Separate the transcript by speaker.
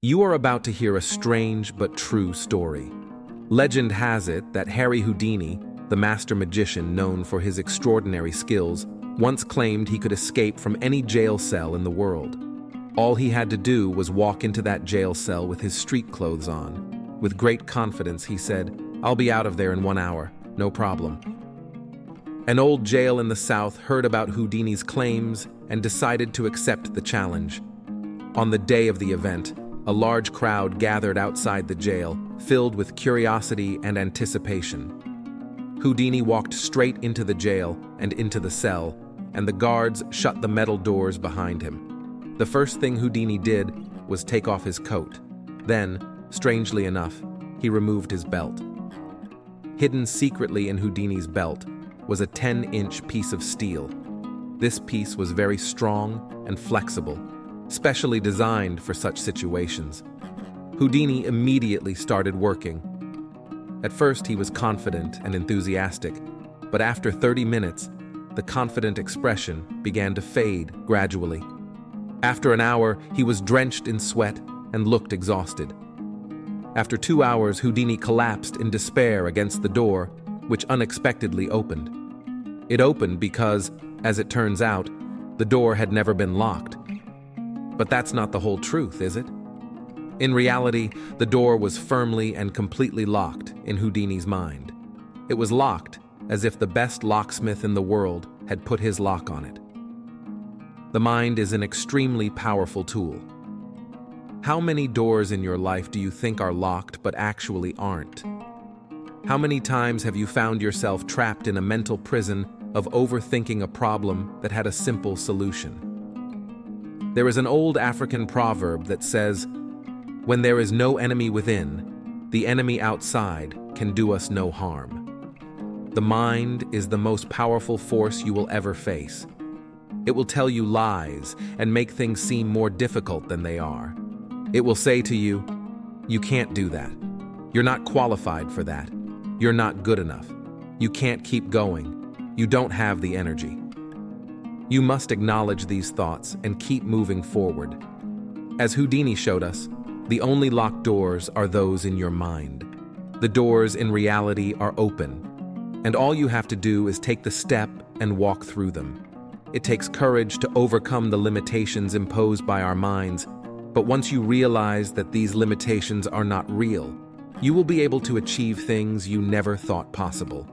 Speaker 1: You are about to hear a strange but true story. Legend has it that Harry Houdini, the master magician known for his extraordinary skills, once claimed he could escape from any jail cell in the world. All he had to do was walk into that jail cell with his street clothes on. With great confidence, he said, "I'll be out of there in 1 hour, no problem." An old jail in the South heard about Houdini's claims and decided to accept the challenge. On the day of the event, a large crowd gathered outside the jail, filled with curiosity and anticipation. Houdini walked straight into the jail and into the cell, and the guards shut the metal doors behind him. The first thing Houdini did was take off his coat. Then, strangely enough, he removed his belt. Hidden secretly in Houdini's belt was a 10-inch piece of steel. This piece was very strong and flexible, specially designed for such situations. Houdini immediately started working. At first, he was confident and enthusiastic, but after 30 minutes, the confident expression began to fade gradually. After an hour, he was drenched in sweat and looked exhausted. After 2 hours, Houdini collapsed in despair against the door, which unexpectedly opened. It opened because, as it turns out, the door had never been locked. But that's not the whole truth, is it? In reality, the door was firmly and completely locked in Houdini's mind. It was locked as if the best locksmith in the world had put his lock on it. The mind is an extremely powerful tool. How many doors in your life do you think are locked but actually aren't? How many times have you found yourself trapped in a mental prison of overthinking a problem that had a simple solution? There is an old African proverb that says, "When there is no enemy within, the enemy outside can do us no harm." The mind is the most powerful force you will ever face. It will tell you lies and make things seem more difficult than they are. It will say to you, "You can't do that. You're not qualified for that. You're not good enough. You can't keep going. You don't have the energy." You must acknowledge these thoughts and keep moving forward. As Houdini showed us, the only locked doors are those in your mind. The doors in reality are open, and all you have to do is take the step and walk through them. It takes courage to overcome the limitations imposed by our minds, but once you realize that these limitations are not real, you will be able to achieve things you never thought possible.